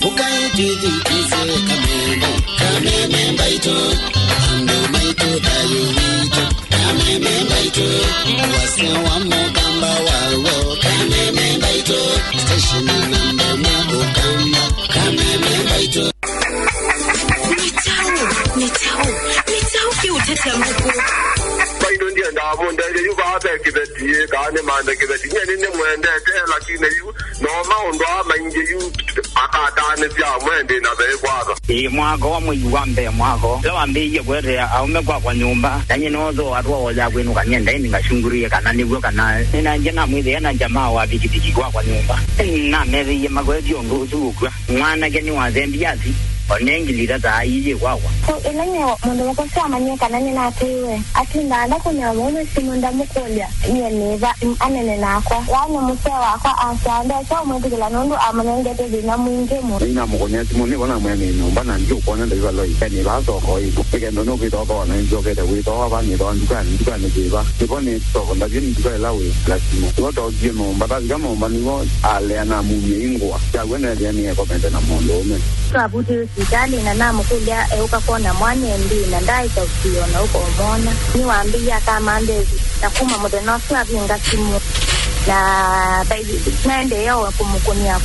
Ukai titi tise kameme baito. Ando maito dayo wito. Kameme baito. Wase wamo kamba wawo. Kameme baito. Station number mo kamba. Kameme baito. Nitau ki utete mbuku. Baito ndia ndamonde yu ba kibeti kane manda kibeti nyene mwende tela kine yu no maondo mainge yu akatane bya mwende na bekwaga mwago wa muyuambe mwago lawambe ye gwere aumekwa kwa nyumba nanye nozo atwa ya kwenu kanyenda ini ngashungurie kana nibwo kana nina njana mwithe na jamaa wa bikibiki kwa nyumba na mezi ye magwezi onduzu kwa mwana geni wa zembiazi onengilira daiye wawa so enanye mundo wakosa manyeka nani na tewe atinda anda kunya muno simunda mukolya neva anene nakwa yani musewa akwa asanda so mwendikela nondo amanengete dina mwinge mu ina mukonya simuni bona mwene nomba na njo kona ndaiwa loi kani baso koi peke no ke to kona njo ke de to abani to ndukan jeba tibone to ndagini ndikela we lasimo to to jemo mbata gamo mbanigo ale na mumingwa yawena yani ko pente na mondo me sabuti sidali na namu kulia ukakona mwane ndina ndai tausiona uko omona niwaambia kama ndezi nakuma modenosi abinga simu na baby nende yao kumukunia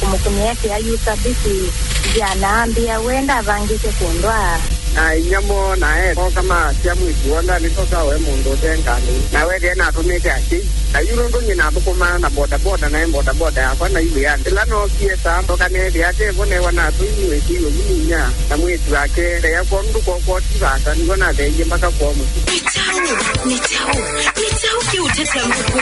yake ayusa bisi janaambia wenda vangike kundwa na nyamo na kama siamu ikuona nitoka we mundo tengani na we na tumete aki na yurondo nyina bukoma na boda akwana iwe ya lano kiesa ndo kane biate bone wana tuiwe kiyo munya na mwetu wake ya kwa mdu kwa tivata ngona beje mpaka kwa mu nitau ki utete mbuku.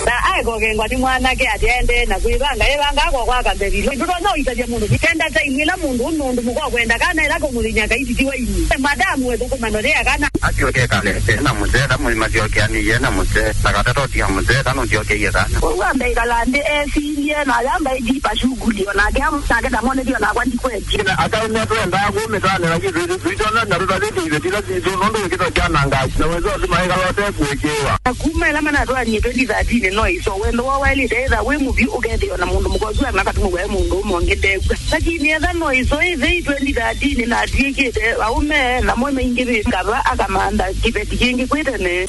Na aiko ngwa ni mwana ke atende na kuibanga kwa kambeli ndo no itaje mundu kitenda ta imila mundu ndo mukwa kwenda kana ila ko mulinya kaiti tiwa ini madamu wedo ko manorea kana atioke kale na muzera mu matioke ani yena muze takata to dia muzera no dioke yera uambe kalande efilie na yamba idipa shughuli na gamu sake da mone dio na kwandi kweji ata ne to nda go metane na kitu vitona na ruta ndio bila kitu nondo kitu jana ngaji na wezo simaika lote kuekewa kumela mana to ani 2013 no iso wendo wa ile deza we muvi ugende na mundu mukozwa na katu we mundu mongede lakini eza no iso ize 2013 na diekete aume na mwe ingebe ngaba akamanda kibeti kingi kwetene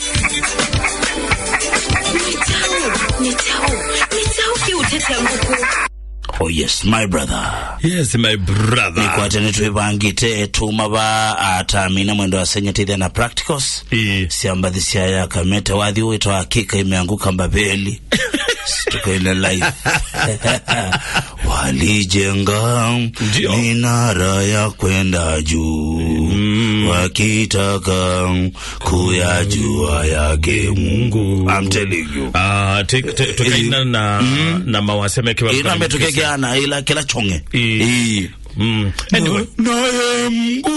nitau ki utete mbuku. Oh yes, my brother. Yes, my brother. Nikwatene tuibangite tumaba atamina mwendo asenyetide na practicals. Siamba dhisia ya kamete wadhi uito hakika imeanguka mbabeli. Tuko ile life. Walijenga minara ya kwenda juu. Wakitaka kuyajua yake Mungu. I'm telling you. Tukaina na mawaseme kiwa ina metukegeana ila kila chonge. Anyway. Naye Mungu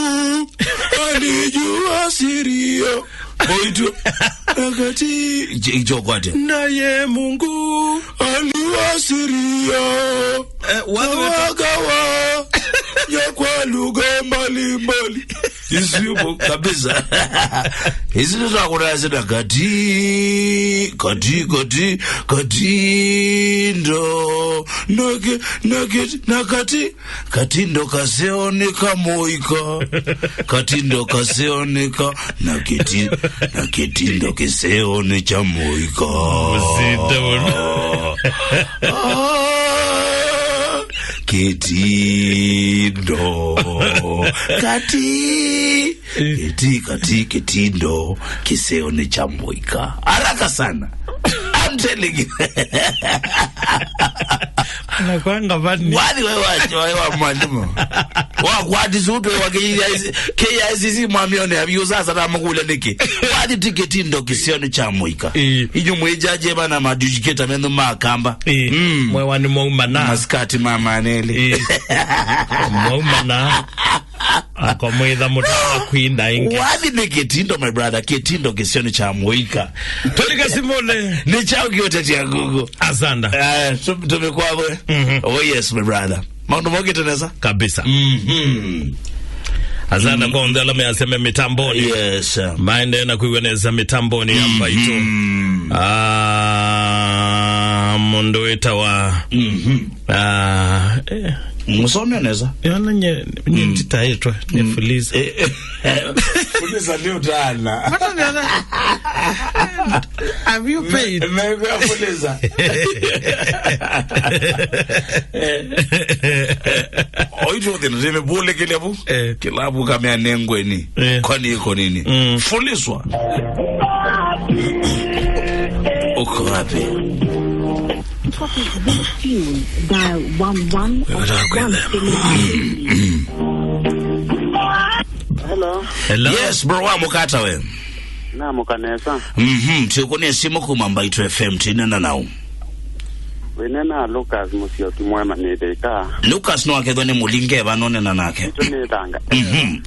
alijua sirio. Boitu akati jokwate. Naye Mungu alijua sirio. Wagawa ya kwa lugha mbalimbali. Isibu kabisa. Isibu za kurasa na kati ndo kati ndo kaseoneka moika kati ndo kaseoneka na kiti ndo kiseone cha moika kitindo kitindo kiseone cha moika haraka sana. I'm telling you. Anakuanga vani. Wadi wewa mwalimu. Wadi zuto KICC mwamione abiuza sana mkule niki. Wadi tiketi ndo kisioni cha moika. Inyo mwejaje bana madujiketa mendo makamba. Mwewa ni mwaumana. Maskati mama aneli. Mwaumana. Ako mwedha mutawa kuinda inge. Wadi ni ketindo my brother. Ketindo kisioni cha moika. Tolika simole. Ni chao kioteti ya Google. Azanda. Tumekuwa we. Oh yes my brother. Maundu mogi teneza? Kabisa. Azana kwa ndala me aseme mitamboni. Yes. Maende na kuiweneza mitamboni hapa ito. Mondo etawa. Musome neza. Yana nye titaitwa nefuliza. Fuliza leo dana. Have you paid? Maybe fuliza. Oito tena bole kilabu. Kilabu kama nengweni. Kwani iko nini? Fulizwa. Uko wapi? Dial 11. Hello. Yes, bro, wa mukata we. Na mukanesa. Tukone simu kumamba itu FM tinena nao. Wenena Lucas musio kimwema nedeka. Lucas no akedone mulinge banone nanake. Tunetanga.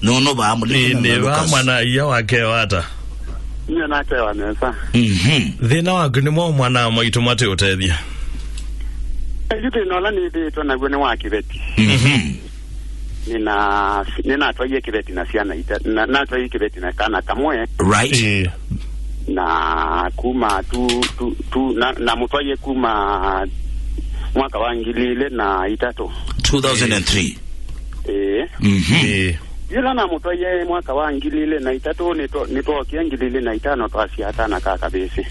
No ba mulinge. Ne ba mwana ya wake wata. Nyo nake wanesa. Thina waku ni mwana mwitu mate utethia. Yuti nola ni de na gwene wa kibeti. Nina twaye kibeti na siana ita na twaye kibeti na kana kamwe. Right. Na kuma na mutwaye kuma mwaka wa ngilile na itato 2003. Yula na mutwaye mwaka wa ngilile na itato nito kiangilile na itano twasiata na kaka bese.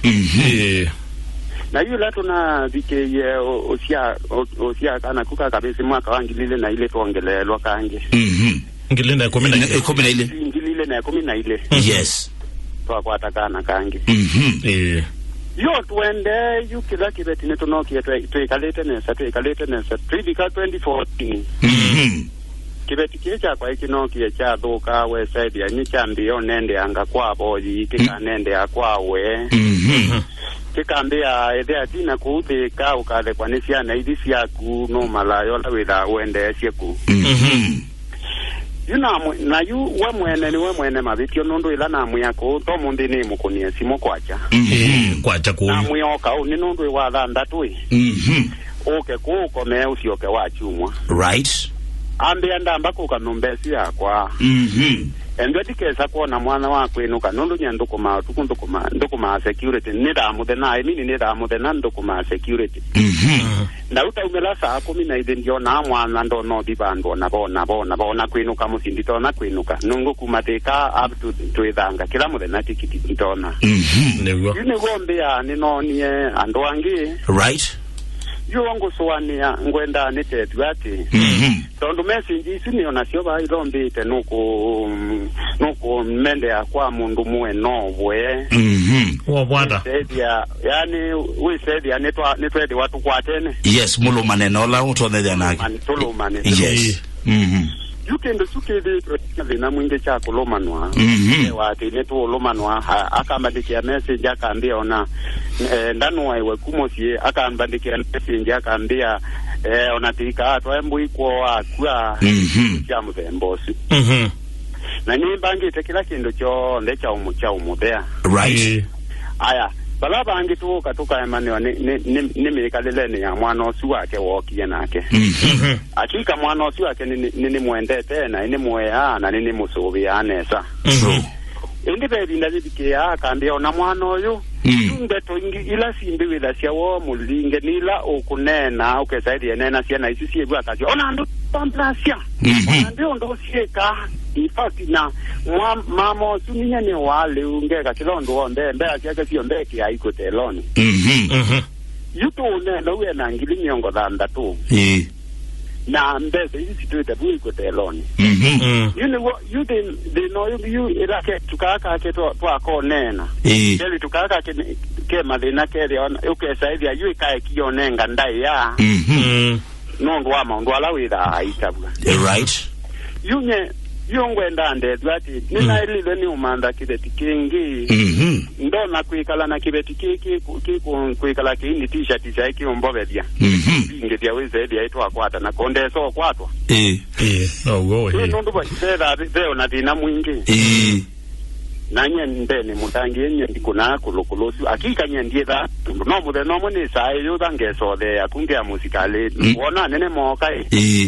Na yula tuna dike osia kana kuka kabisa mwaka wa ngilile na ile tuongelelwa kange. Ngilile na 10 na ile. Ngilile na 10 na ile. Yes. Twakwata kana kange. Yo tuende yukila kibeti neto nokia tuikalete nesa tribika 2014. Kibeti kiecha kwa ikinokia cha doka we saidi ya nichambio nende anga kwa boyi kika nende akwa we. Kikambia edea tina kuudeka ukale kwa nisia na idisi ya no malayo la wida uende sieku. Na yu we mwene mabitio nundu ila na mwiyako to mundi ni mukunie simo kwacha. Kwacha kuyu. Na mwiyoka ni nundu iwa dhanda tui. Oke kuko me usioke wachumwa. Right. Ambia ndamba kuka numbesi ya kwa. Endo dikesa kuona mwana wako inuka nundu nyandukuma ndukuma security nidamude na mini nidamude na ndukuma security. Na utaumela saa 10 na ndio na mwana ndo no dibando na bona kwinuka musindito na kwinuka nungu kumateka up to idanga kila mude na tikiti ndona. Nego. Yune gombe ya ninonie andwangi. Right. Yuongo soania ngwenda netetu ati. Tondu message isini onasio ba ilombe te nuko mende ya kwa mundu muwe nobwe. Wa bwada. Yani we said ya netwede watu kwatene. Yes, mulo maneno la utone nake. Tolo maneno. Yes. Yukendo sukede na mwinge cha kolomanwa. Wati neto lomanwa akambandikia message akaambia ona ndano waiwe kumosie akambandikia message akaambia onatika atwembu iko akwa cha mvembosi. Na nimbangi tekila kindu cho ndecha umudea. Right. Aya balaba angitu katuka emaniwa ni mikaleleni ya mwana osu wake wokie nake. Akika mwana osu wake nini muende tena nini muea na nini musubi anesa. Indi bebi ndazibike ya kambia ona mwana oyu mbeto ila simbi wila siya wo mulinge nila okunena ukesaidi ya nena siya na isi siya gwa kazi ona ando pamplasia ona ndio ndo sieka ifati na mamo suninya ni wale ungeka kilondo onde mbea siya siyo mbeki ya iko teloni. Yuto unena uwe na ngili miongo dhanda tu. Na mbese hizi situita bui ko teloni. You they know you ilake tukaka ke to ako nena. Eli tukaka ke madina ke uke saidi ayu kai kionenga ndai ya. No ndwama ndwala wida aitabwa. Right. Yunye yongwenda ndedwati nina ilile ni umanda kibeti kingi. Ndo na kuikala na kibeti kiki kuikala kini t-shirt chaiki umbobedia. Ingedia weze yaitwa kwata na kondeso kwatwa. No go ahead. Ndo ndo bashera veo na dina mwingi. nanye ndene mutangi yenye ndikuna kulokolosu akika nyendie da no mude no mone sai yo dange so de akunge musikale wona nene moka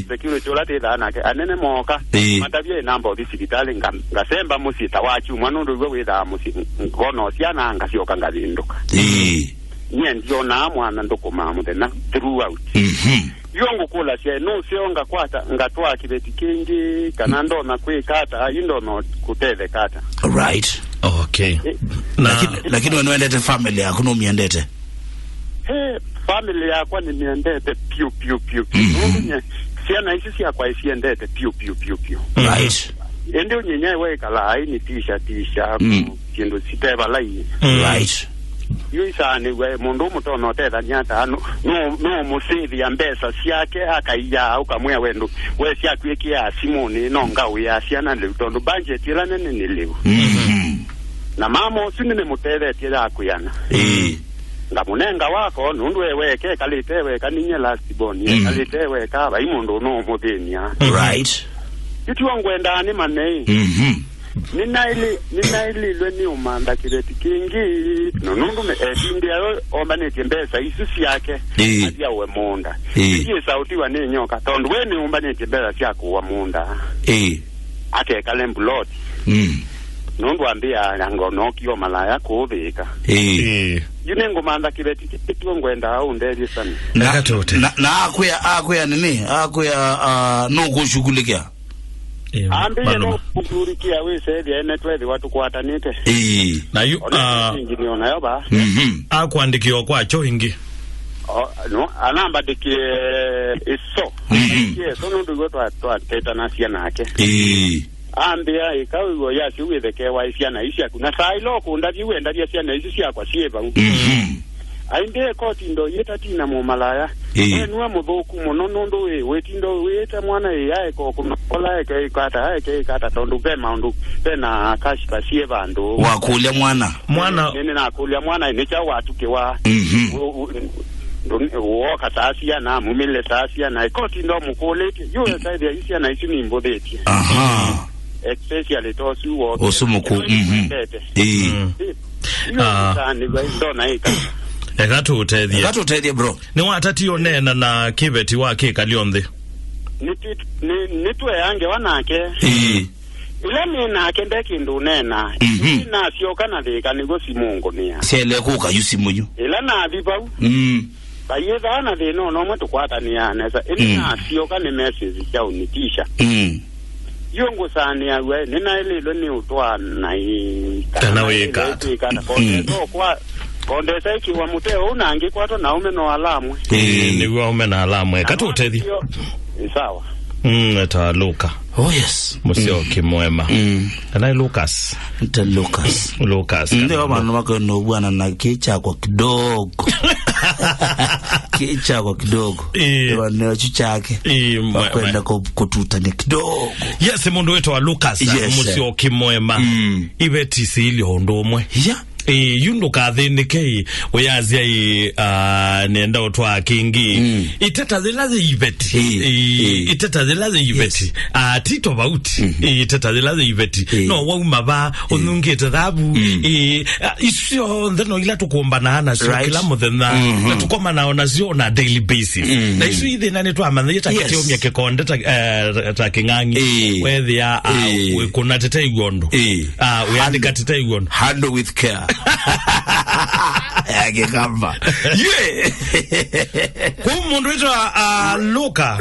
security la de da na ke anene moka matabie namba disibitali ngasemba musita wachu mwanundu we da musita ngono siana ngasioka ngalinduka nyendio na mwana ndokoma mude na throughout yongo kula sia no sionga kwata ngatwa kibeti kingi kanando na kwikata indo no kuteve kata. Right. Okay. Lakini wanaendete family yako no miendete. Family yako ni miendete piu. Sia na isi sia kwa isi endete piu. Right. Ndio nyenyewe kala haini tisha kindu siteba lai. Right. Yuisani we mundu mutono teta nyata no musivi ambesa siake akaiya au kamwe wendu we siakwiki ya simoni no ngawe ya siana le tondo budget ilane ni lewu na mamo sinene muteve tira akuyana ngamunenga wako nundu weke kalitewe kaninye last boni kalitewe ka ba imundu no mudenia right yitwa ngwenda ni manei Ninaili lweni umanda kireti kingi nundu me edindi yao ombane timbesa isusi yake adia uwe munda iye sauti wa ni nyoka tondu weni umbane timbesa siyaku uwa munda ake kalembu loti nundu ambia nangonoki o malaya kuuvika yunengo manda kireti kituwa ngwenda hau ndeli sana na akuya nini akuya no kushugulikia ambie no kukurikia we said ya netwethi watu kuatanite na yu ingini na yoba akuandikiwa kwacho ingi no anamba dikie iso so no dugo to teta na sia nake ambia ikawo ya siwe ke wa sia na isia kuna sai loko ndaviwe ndavia sia na isia kwa sieva ainde koti ndo yeta tina mu malaya nuwa mudhoku muno ndo we tindo weta mwana yae ko kunola ke kata tondu pe maundu pe na kashi pasie bandu wakulia mwana nene na kulia mwana ni cha watu ke wa wo katasia na mumile tasia na koti ndo mukolete yo side ya isia na isi ni mbodeti especially to su wo osumuku ni ndo na ika Ekatu utethie bro. Ni watati onena na kibeti wake kalionde. Nitwe yange wanake. Ile mina kendeki ndunena. Na sioka na deka nigosi mungu niya. Sele kuka yusi munyu. Ile na bibau. Bayeza na de no mwetu kwata niya nesa. Ile na sioka ni message cha unitisha. Yongo sani ya we nina ile ni utwa na hii. Kana weka. Kwa konde saiki wa muteo unangi kwato na ume no alamwe ni wa ume na alamwe katu utethi sawa eta Luka yes musio kimwema ana Lucas ndio bana mako no bwana na kicha kwa kidogo ndio ndio chichake kwenda kututa ni kidogo yes mundu wetu wa Lucas musio kimwema ibeti sili ondomwe yundo kathinike uyazia nenda utwa kingi iteta zilaze ibeti tito bauti iteta zilaze ibeti no wauma ba onungete dhabu isio ndeno ila tukuombana na sio kila muthenya na tukoma naona sio na daily basis na isu ithe nani twa manthita kitio myake konde ta kingangi wethia kuna tete igondo uyandika tete igondo handle with care yake kamba kumundu wetu Luka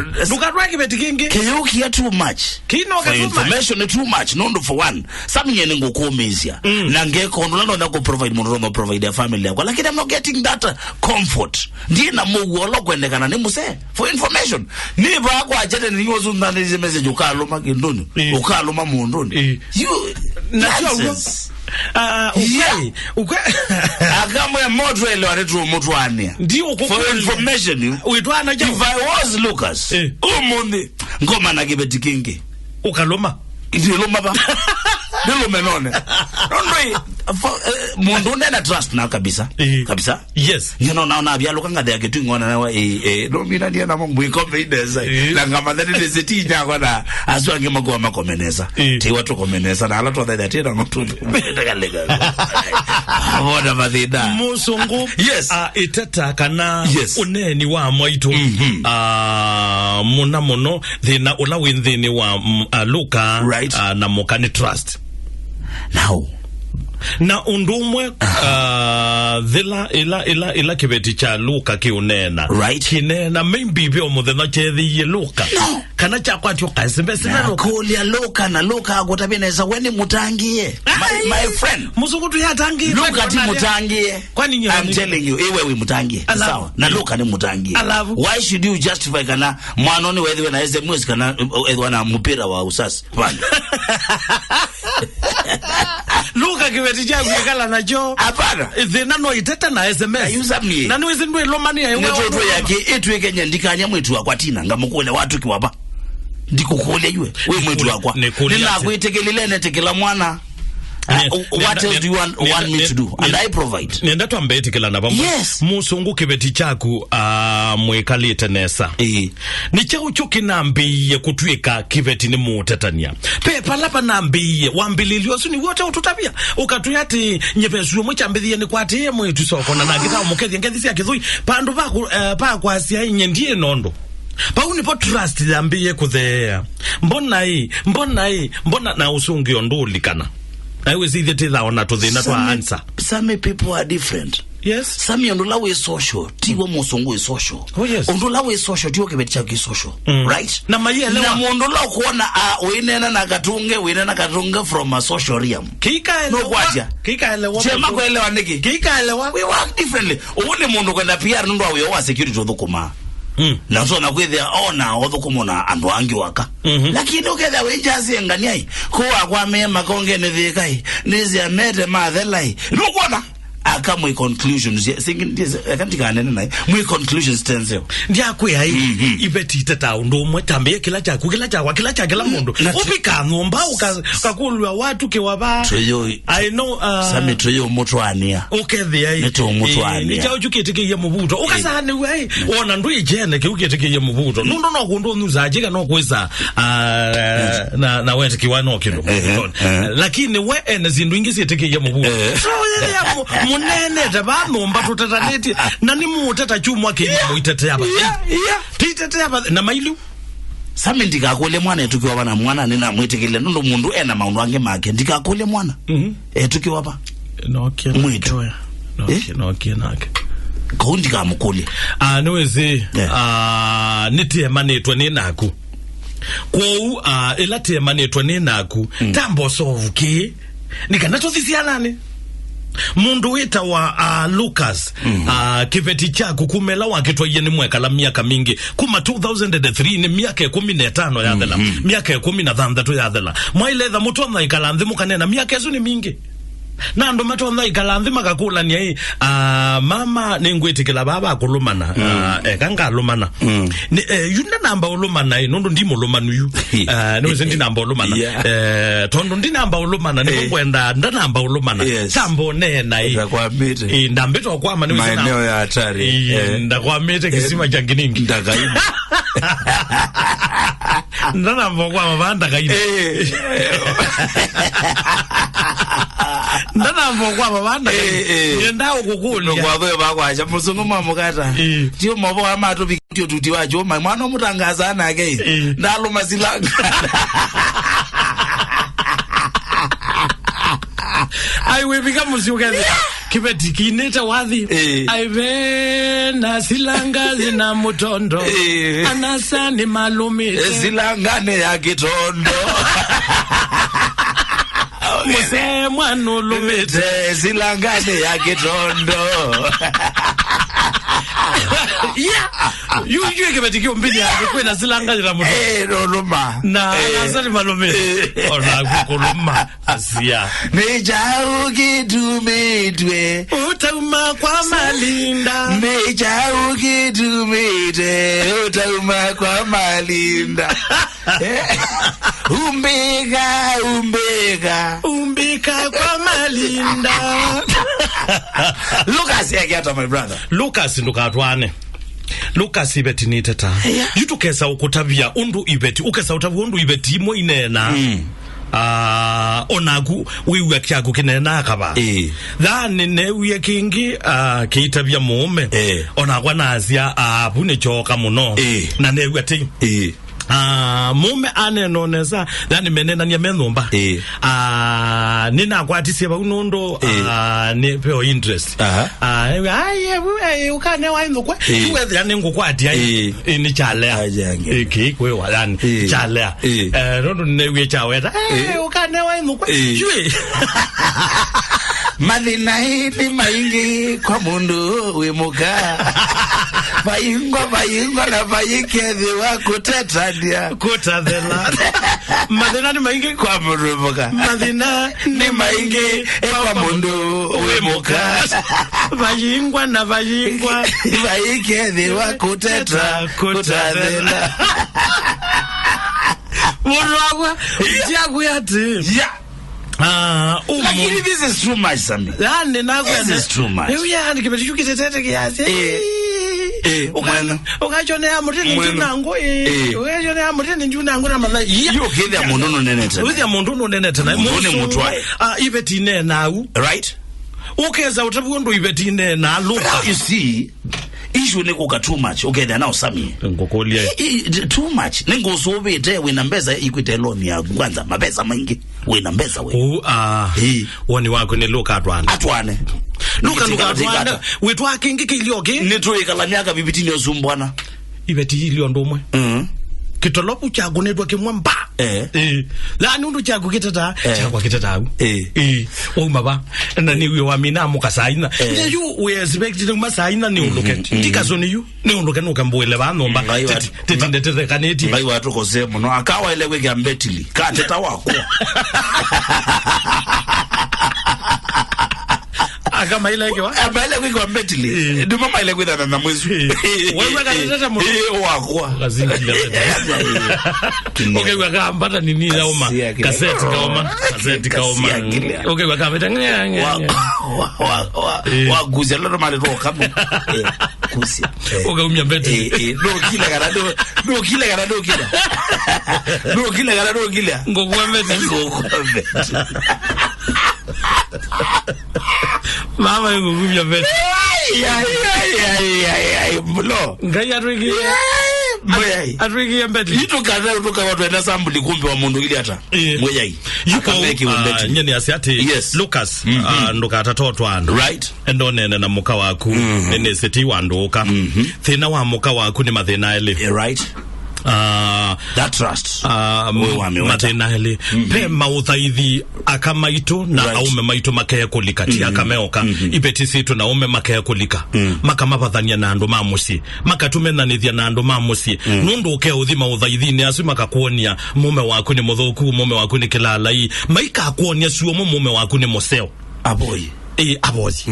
rwaki beti kingi kiyuki ya too much kino ka information too much nondo for one something ni ngukumizia na ngeko ndo na ku provide mundu no provide family yako lakini I'm not getting that comfort ndiye na muwolo kwendekana ni muse for information ni ba kwa ajete ni yozu ndani hizo message ukaluma kinduni ukaluma mundu you nonsense Agamo ya modro ele waretu motwane ndio for information uitwana if I was Lucas umundi ngoma na kibeti kingi ukaloma ndio loma ba ndio menone mundu nena trust na kabisa kabisa yes naona byalo kanga de ke twingona na no mina ni na mungu confidence la ngama that is it nya kona aswange magwa makomeneza ti watu komeneza na alato that tena ngotu ndagalega bona madida musungu yes itata kana uneni wa moito muna mono thina ula windini wa Luka na mokani trust now na undumwe ila kibeti cha Luka kiunena kinena maybe byo muthenya chethi Luka kana cha kwatyo kasembe na Luka Luka na Luka agotabineza weni mutangie my friend musukutu yatangie Luka ti mutangie kwani I'm telling you wewe mutangie sawa na Luka ni mutangie why should you justify kana mwanoni wewe na eze mwezi kana wana mpira wa usasi panda Luka kibeti cha kukala na jo hapana thina no iteta na SMS na niwezi ndwe lomani ya wewe yake etu ekenya ndikanya mwetu akwatina ngamukule watu kiwapa ndikukule ywe wewe mwetu akwa nina kuitekelelene tekela mwana what else do you want me to do and I provide nenda twambete kila na bamwe musungu kibeti chaku mwekalite nesa ni chao chuki nambiye kutwika kibeti ni mutetania pepa lapa nambiye wambililio suni wote ututabia ukatuyati nyepesu mwichambiye ni kwati mwetu soko na nagita mukezi ngezi ya kizui pandu pa kwa asia nyendie nondo pauni po trust nambiye kuthea mbona na usungi onduli kana I always see that on to the answer. Some people are different. Yes. Some ondula is social. Tiwo musungu is social. Oh yes. Ondula is social. Tiwo kibeti chaki social. Right? Na mayele na mondula kuona winena na katunge from a social realm. Kika no kwaja. Kika elewa. Chema kuelewa niki. Kika elewa. We work differently. Uone mundu kwenda PR ndo awe wa security odhukuma. Na so na kwethia ona othukumona andu angi waka lakini uketha wenjazi engania kuwa kwa mema konge ne thikai nizi amete mathelai nukuona akamwe conclusions singin akantikane nai mwe conclusions tense ndia kwe ibeti tata ndo mwe tambie kila cha mundu ubika ngomba ukakulwa watu ke waba I know samitro yo mutwania ukethia neto mutwania ni chao chuketeke ye mubuto ukasane we ona ndo ijene ke uketeke ye mubuto ndo no kundo nuzaje kana kweza na wete kiwano kino lakini we ene zindu ingisi eteke ye mubuto so ya munene tabano mbato tataneti nani mutata chumwa ke muitete hapa titete hapa na mailu sami ndikakule mwana tukiwa bana mwana nina mwitikile ndo mundu ena maundu ange make ndikakule mwana tukiwa hapa okay mwitu okay kundi kamukule niwezi nitie manetwa ninaku kwou elate manetwa ninaku tambo sovuki nikanacho thisianane mundu wita wa Lucas kiveti chako kumela wakitwa yeni mweka la miaka mingi kuma 2003 ni miaka 15 ya dhela miaka 16 ya dhela mwaile mutona ikalanthi mukanena miaka ezo ni mingi na ndo matona ikalanthi makakula ni ai mama nengwetikela baba akulumana kanga lumana yunda namba ulumana ndo ndimo lumanu yu no ndi namba ulumana tondo ndi namba ulumana ni kwenda namba ulumana tambo nena ndakwamete ndambito kwama ni maeneo ya hatari ndakwamete kisima cha Giningi ndakaiba ndana mbogwa mabanda kaida ndana mbogwa mabanda yenda ukukuli ngwawe bakwacha musungu mamukata tiyo mabo amatu bikyo tuti wacho mwana mutangaza nake ndalo masilanga aiwe bikamusiuka kibeti kineta wathi aive na silanga zina mutondo anasa ni malumite silangane ya kitondo muse mwanu lumite silangane ya kitondo You kebetikio mbili yake kwena silanga jira muno. Loma. Na asali malome. Ona kukuluma asia. Meja ukitumedwe. Utauma kwa malinda. Meja ukitumedwe. Utauma kwa malinda. Umbika kwa malinda. Lucas yake my brother. Lucas ndukatwane. Lucas ibeti ni teta. Yutukesa ukutavia undu ibeti. Ukesa utavia undu ibeti imo inena. Onagu wiwe kyagu kinena akaba. Dhani ne wiwe kingi kiitavia muume. Onagwa nazia abune choka muno. Na ne wiwe ti. Mume ane noneza yani menena ni menumba nina kwatisi ba unondo ne peo interest ukane wa indokwe tuwe yani ngokwati ayi ni chalea kwe walani chalea rondo ne we chaweta ukane wa indokwe jwe madina hili maingi kwa mundu wimuka bayingwa na bayikezi wa kutetadia kutadela madina ni maingi kwa mundu wimuka madina ni maingi kwa mundu wimuka bayingwa na bayingwa bayikezi wa kutadela Muragwa jagu yati like this is too much Sammy. This is too much. Ukachonea mutini njunango ukachonea mutini njunango na madha iyo kidhi ya munduno nenete uthi ya munduno nenete na mutwae ibetine nau right ukeza utabundo ibetine na luka you see issue nekuka too much ukeda now Sammy ngokolia too much ningosubite wena mbeza ikwite loan ya kwanza mabeza maingi wena mbeza we woni wako ni luka atwane luka atwane wetu akingi kilioge nitwe kala miaka bibitini osumbwana ibeti ilio ndomwe kitolopu chagu nedwa kimwamba la nundu chagu kitata chagwa kitata o maba na ni we wa mina mukasaina you we expected mukasaina ni uluke ndikazoni you ni uluke no kambwele ba nomba tete kaneti ngai watu kose muno akawa ile we gambetili ka teta wako kama ile kwa abale kwa mbetili ndio mama ile kwa na mwezi wewe kanatata mu wako kazingi okay kwa kambata nini na oma cassette kaoma okay kwa kambata waguze lolo mali roka kusi okay umya mbetili no kila ngokwa mbetili mama yuko kumya vete mlo ngai atwiki atwiki mbetli ito kaza kutoka watu enda sambuli kumbe wa mundu ili hata mwejai yuko nyeni asiati Lucas ndoka atatotwa ando right endo nene na muka waku nene seti wandoka thina wa muka waku ni mathina ele right that trust matena hele pe mauthaithi akamaito na aume maito makaya kulikati akameoka ibetisitu na ume makaya kulika makamapathania na andu mamusi makatumenanithia na andu mamusi nundu ukea uthi mauthaithi ni asu makakuonia mume waku ni muthuku mume waku ni kilalai maika akuonia suo mume waku ni museo aboyi abozi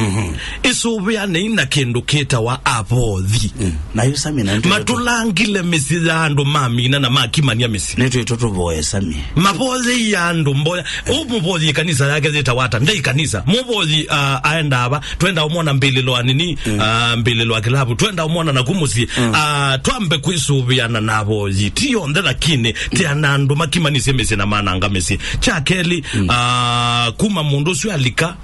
isubya neina kindu kita wa abozi na yusami na matulangile misi ya ando mamina na makimania misi neto itoto boye Sami mapozi ya ando mboya umupozi kanisa yake zitawata ndai kanisa mupozi aenda aba twenda umona mbililo anini mbililo akilabu twenda umona na kumusi twambe kwisubya na nabozi tiyo ndela kine tia nando makimanise misi na mananga misi chakeli kuma mundu sio alika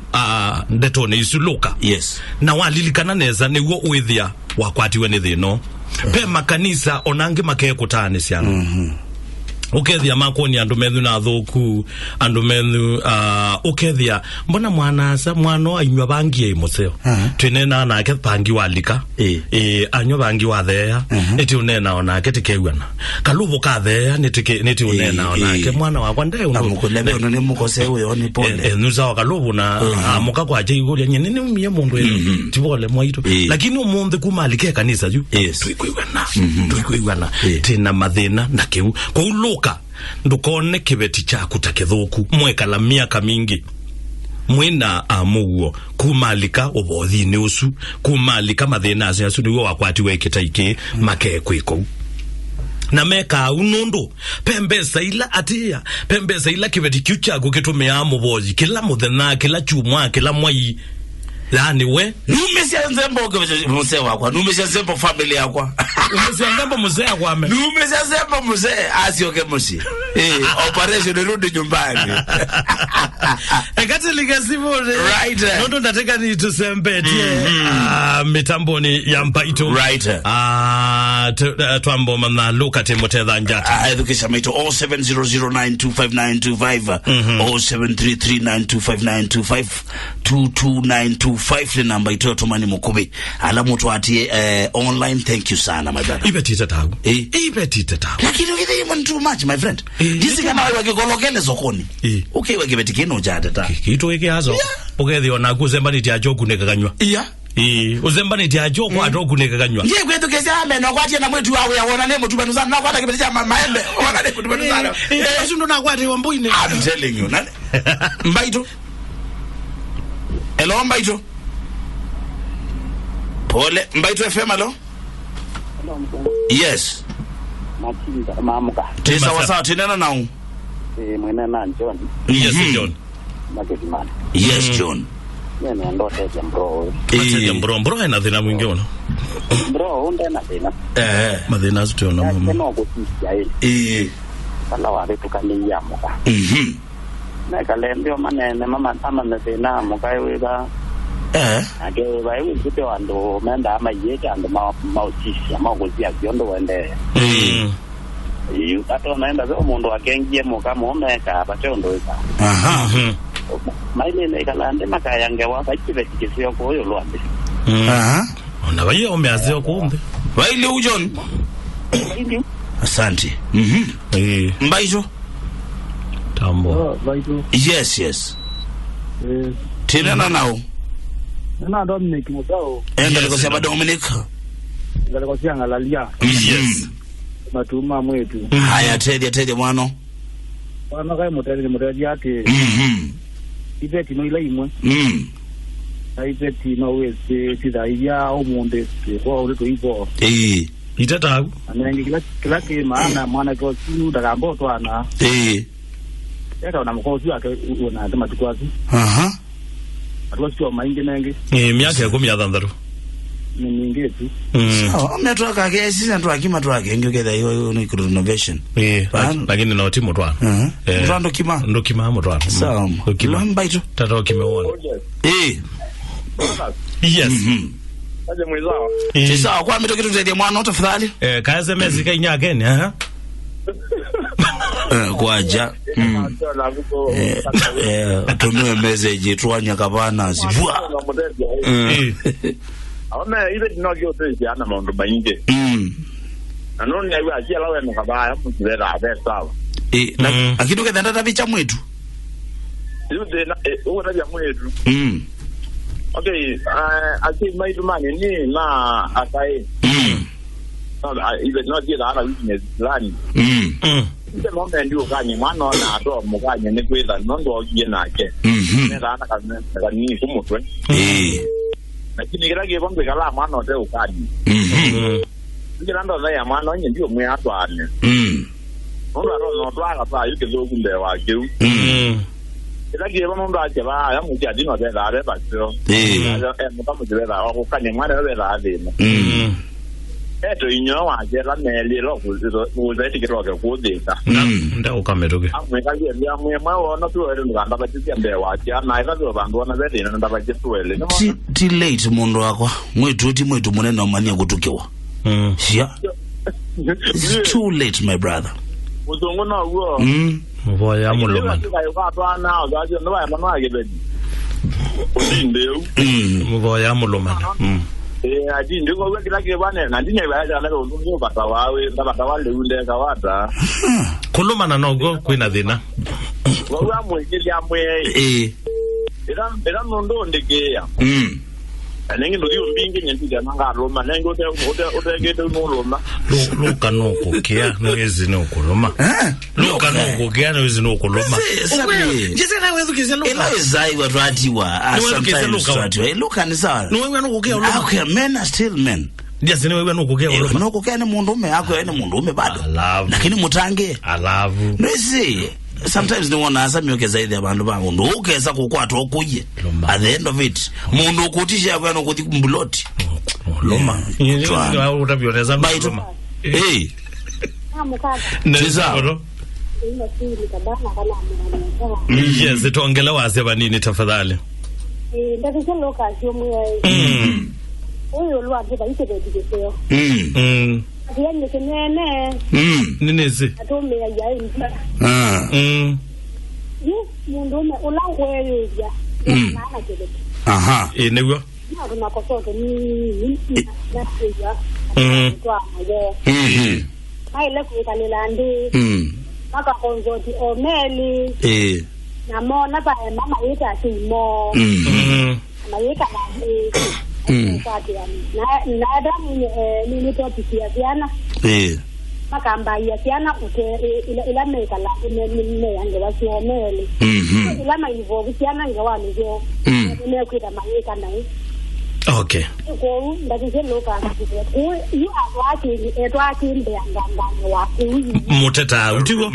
ndeto ne isuluka yes na walilikana neza ni wo withia wakwatiwe ni thino pe makanisa onange make kutane siana ukethia makoni andu methu na thuku andu methu ukethia mbona mwana ainywa bangi museo twinena nake bangi walika anywa bangi wathea eti unena onake tikegwana kaluvu kathea neti unena onake mwana wakwa ndai amukulebe unone mukose uyo ni pole nuza kaluvu na amuka kwa je igule nyene ni umie mundu tibole mwaito lakini umunde kumalike kanisa ju tuikuigwana tina mathina na kiu kwa uluka ndukone kibeti chaku takithuku mwekala miaka mingi mwina amuguo kumalika ubothini usu kumalika mathina asu niwo wakwati wekita iki makekwiko na meka unundu pembesa ila kibeti kiu chaku kitumia amubozi kila muthena kila chumwa kila mwai yani we numesia nzembo mzee wakwa numesia nzembo family yakwa numesia nzembo mzee yakwa numesia nzembo mzee asioke musi operation rudi nyumbani ekati ligasivo right nondo ndateka ni tusembetie mitamboni ya Mbaito right twambo mana luka temoteza njata edukisha maito 0700925925 0733925925 22925 ni namba ito tumani mukubi alamu tuatie online. Thank you sana my brother. Ibetita tagu ibetita tagu lakini ukithe man too much my friend jisi kama wakikolokele sokoni okay wakibetikino jata ta kitu eke hazo ukethi ona kuzembani tia joku nekaganywa uzembani tia joku adoku nekaganywa nje kwetu kesi ame na kwatie na mwetu wawe yaona nemo tubanu sana na kwata kibeticha maembe wana nemo tubanu sana ndo na kwati wambuine I'm telling you nani Mbaito hello Mbaito pole Mbaito FM hello yes Machinda mamuka tesa wasa tinena nao mwena na John yes John Magedimana yes John nene ndo tete mbro ena thina mwingi ona bro unde na thina mathina azu ona mama no gutisia kala wa betu kani ya muka na kale ndio manene mama ama methina muka weba ake baiwe kute wando menda ama yeke ando mautisi ama guzia kiondo wende yu ato naenda zo mundo akengie muka muomeka apachondo isa maile ne kala ande makayange wa bachibe kisio ko yo lwande ona baye omeazio kumbe baile ujon asante Mbaito tambo yes tinena nao na Dominic Mudao ngalikosia Dominic ngalikosia ngalalia yes matuma mwetu haya tede mwana kai mutari yake ibeti no ile imwe ibeti no wese tidaiya omunde kwa ule toivo itata anenge kila maana mwana kwa siu dagambo twana yaka na mkozi wake una kama tukwazi atwasio maingi mengi miaka 16 ni mingi tu mnatoka kesi na tu akima tu akenge keda hiyo ni renovation lakini na timu twana ndo kima motwana sawa kila Mbaito tata kimeona yes aje mwizao sawa kwa mito kitu zaidi mwana tafadhali kaze mezi kainya again kwaja tumwe message twanya kabana zibwa aona ile dinogyo tezi ana maondo mainge anoni ayo ajia lawe mkabaya mzera abesawa na akitu kedanda bicha mwetu yude na uwo na mwetu okay ati maidu mani ni na akai ile dinogyo ana business plan ndio mombe ndio kanye mwana na ado mukanye ne kweza nondo ogie nake nera ana kanini kumutwe lakini kirage bombe kala mwana ote ukadi ngira ndo za ya mwana onye ndio mwe atwane ndo aro no twala pa yuke zo kumbe wa keu kirage bombe ndo aje ba ya muja dino de la re ba sio mutamu de la o kanye mwana de la adino eto inyo wa je la meli lo kuzo tikiro ke kudika nda ukametoke amwe kaje ya mwe mwa no tuwele nganda batisi ambe wa cha na ira zo bandu na zedi na ndaba je tuwele ti late mundo wako mwetu munene omania kutukiwa yeah it's too late my brother Uzungu no wo. Muvoya muloma. Ka twa na ogaje no ba na ge bedi. Ndeu. Muvoya muloma. Adi ndiko wekila ke bane na ndinya ba ya na ndo bata wawe bata wale ule ka wata. Kuluma na nogo kwina thina. Wa mwekeli amwe. Era ndo ndegeya. Nengi ndo dio mbingi nyendiga nanga Roma nengo utagete unoloma. Luka no kokea no ezi no koloma. Luka no kokea no ezi no koloma. Jese na wewe kizelo. Ela ezai wa radiwa. Sometimes Luka ni sawa. No wewe no kokea oloma. Okay, men are still men. Jese wewe no kokea oloma. No kokea ni mundume yako ni mundume bado. Lakini mutange. Alavu. No see. Sometimes no one asa myoke zaidi abantu bangu ndo ukeza kukwatha okuye at the end of it mundu ukutisha yakho ukuthi kumbuloti loma yini utabyoneza baito Nzaro yes itongela wazi abanini tafadhali ndakise lokazi omwe uyo lwakhe bayitebedikeseo Diane kenene. Ninezi. Atome ya imba. Mundume ulangweleza. Maana kile. Aha. Enewo. Na kosoto ni na seja. Kwa maje. Haile kuikalela ndi. Maka konzoti omeli. Na mona ba mama yita simo. Mama yita na na damu ni topic ya Diana makamba ya Diana ila meka la ne yange wasiomele ila maivo Diana ngawani ndio ne kwita mayeka naye okay ko ndakise loka ku you are watching etwakinde nganganga waku muteta utiwo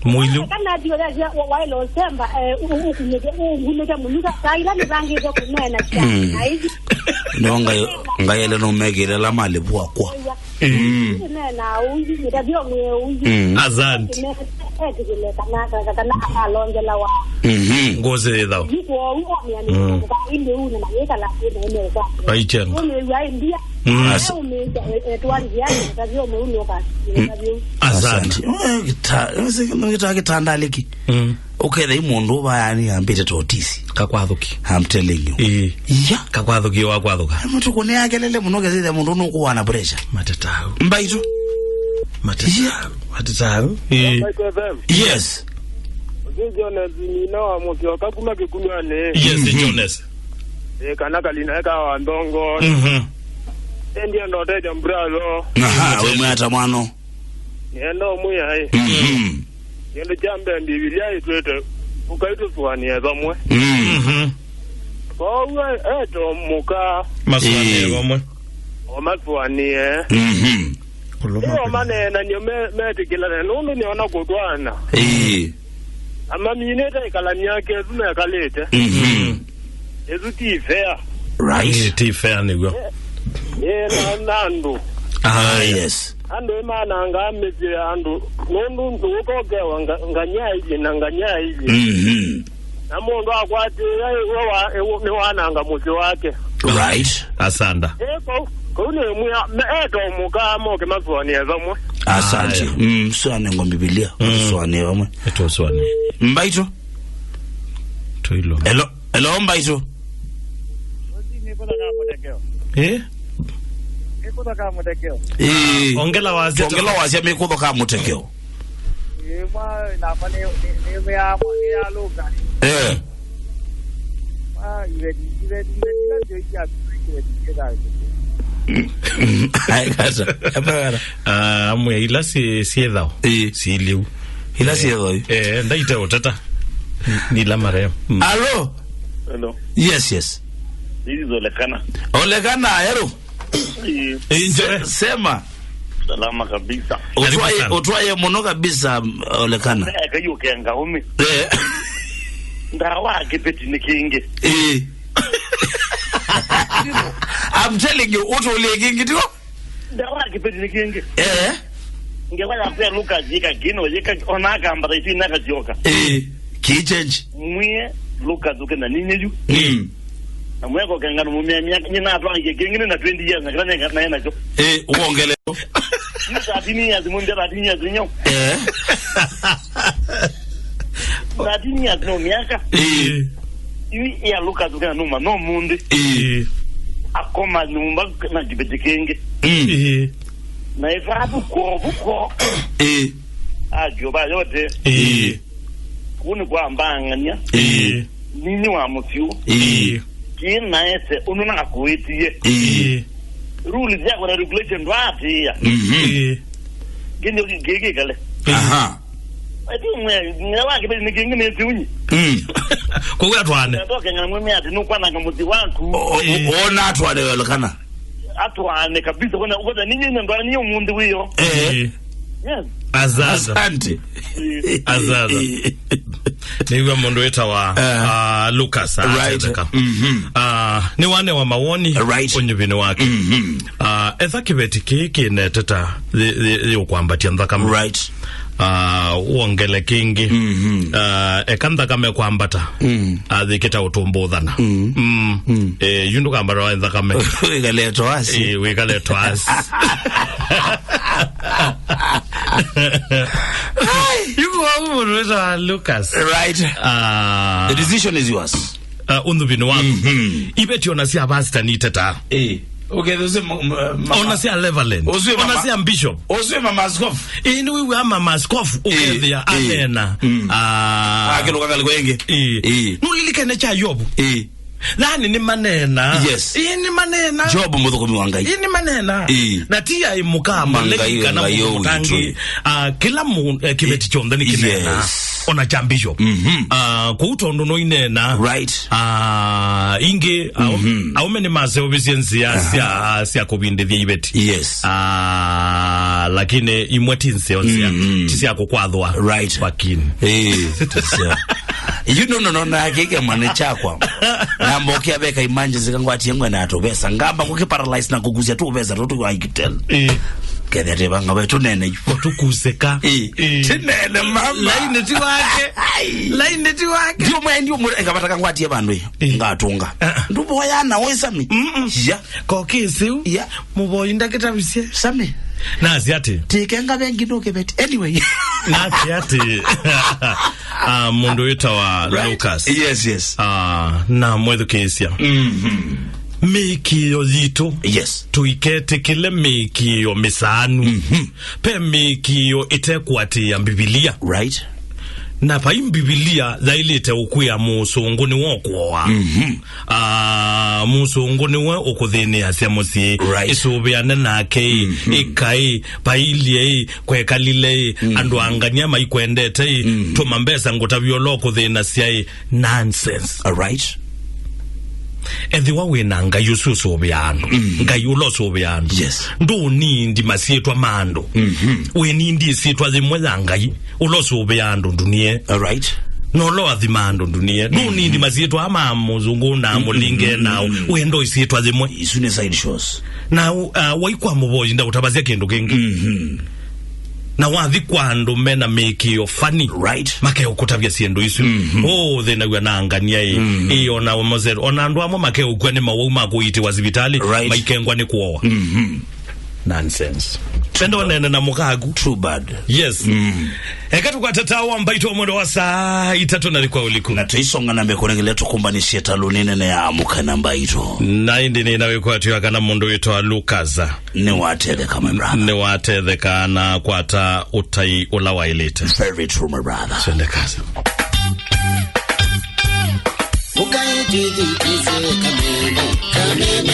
Muilu kana dio ya wailo semba ukunete munuka kaila nibangizo kunena cha aizi ngayele no megere la mali bwakwa nena uji ntabio mwe uji azanti kana alonjela wa ngoze dawo yiko uo yani ile una na yeka la ene kwa aichen ya ndia azanti ngita leki okay the mundu bayani ambite totisi kakwathuki I'm telling you yeah kakwathuki wa kwathuka mtu kone yake lele munoge zile mundu no kuwana pressure matatao mbaito matatao yes Jonas ni na mokyo kakuma kikunwane yes Jonas kana kalina ka wa ndongo ndio ndo deja mbralo we mwata mwano ndio muya hai ndio jambe Biblia itwete ukaitu swani ya zamwe kwa we eto muka maswani zamwe o maswani mane na nyo metikila nundu niona kutwana ama mineta ikalani yake zume kalete ezuti fair right ti fair nigo nando yes ando imana ngameze ando nundu ndukogewa nganyai na nganyai na mundu akwati ni wananga muzi wake right asanda kune muya eto mukamo ke maswani yazamwe asante swane ngombibilia swane wamwe eto swane mbaito toilo hello mbaito ongela wazia mekudo ka mutekeo ai kasa amwe ila si edao si liu ila si edao ndaita otata ni la mareo hello yes hizi zolekana hero sema salama kabisa utwaye muno kabisa olekana kayo kenga umi ndawa kipeti nikinge I'm telling you utole kingi tio ndawa kipeti nikinge ngewala kwa Lucas yika gino yika onaka ambara itina kajoka kichange mwe Lucas ukena ninyeju na mweko kangana mumia nyina atwa ngekengine na 20 years na kana nacho uongele Adini ya zimunde adini ya zinyo. Adini ya no miaka. Iwi ya Lucas ukana numa no mundi. Akoma numba na jibetikenge. Na ifa buko. Ajoba yote. Kuni kwa mbanganya. Nini wa mufyu. Kina ese ununa kuitie. Rule ya kwa regulation wati ya. Gini gege kale. Aha. Ati mwa kibeli nikingi nesiunyi. Kwa hiyo atwane. Ndoke ngana mwemi ati nukwa na ngamuti wangu. Ona atwane welekana. Atwane kabisa kuna ukoza ninyi ndo ni umundu wiyo. Yes. Asante. Niwe mundu weta wa Lucas ateka. Ni wane wa mawoni onyubini wake. Etha kibeti kiki neteta yokwambatia ndhakame. Right. Uongele kingi ekanda kame kwambata adhikita utumbuthana yundu kambara wa ndhakame wikaleto asi yuko wabu mweza Lucas, right? The decision is yours. Undubini wako ibeti onasi abasta ni teta okay, those onasi Leveland, onasi Bishop, onasi Mama Askofu. Inuwe wa Mama Askofu okay there amena akiluka kalikwengi nulilike necha Yobu lani ni manena. Yes. Ni manena. Jobu mudhuko miwangai. Ni manena. Na tia imukama leki na mutangi. Kila kibeti chonda ni kinena. Yes. Ona chambisho. Kwa utondo no inena. Right. Inge aume ni mase obisiensi siya kubinde vya ibeti. Yes. Lakini imweti nseonsia. Tisia kukwadhwa. Right. Wakini. Tisia. You no na kike mane chakwa na mbokia beka imanje zikangwati yengwe na atobesa ngamba kuke paralyze na kuguzia tu obesa rotu wa ikitel kene banga wetu nene tukuzeka tinene mama laine tiwake ndio mwendi ngabata kangwati yebandu ngatunga ndubo yana wesami ya kokisi ya muboyinda kitabisye sami nazi ati tikenga bengidoke beti anyway nazi ati mundu wita wa Lucas. Yes. Na mwedu kesia. Mikio zito. Yes. Tuikete kile mikio misanu. Pe mikio itekuati ya Biblia. Right. Na pa Biblia zailite ukuya musunguni wokwa. Musunguni we okuthini asiamusi. Right. Isubiane nake ikai pailie kwekalile andu angania maikwendete tumambesa ngutavyo kuthina siai nonsense. All right. Ethi wawina ngayususu obiandu ngayulosu obiandu ndo nindi masietwa mando we nindi sietwa zimweza ngai ulosu obiandu dunie. All right. No lo adhimando dunie ndo nindi masietwa ama muzungu na mulinge na we ndo isietwa zimwe isune side shows na waikwa muboji nda utabazia kendo kengi na wathi kwando mena make your funny right make ukutavya siendo isu thena gwa nangania iyo na mozer onando amo make ukwane mawu makuiti wazibitali right. Maikengwa ni kuowa nonsense pendo nene na mukagu too bad. Yes. Ekatu kwa tatawa mbaito mwendo wa saa 3 na likuwa uliku na tuisonga na mekonengele tukumbanishia talunine na ya amuka na mbaito na indi ni nawe kwa tuwaka na mundu wetu wa Lucas ne watele kama brother ne watele kana kwa ta utai ulawa ilite very true my brother sende kazi ukai jiji ize kamene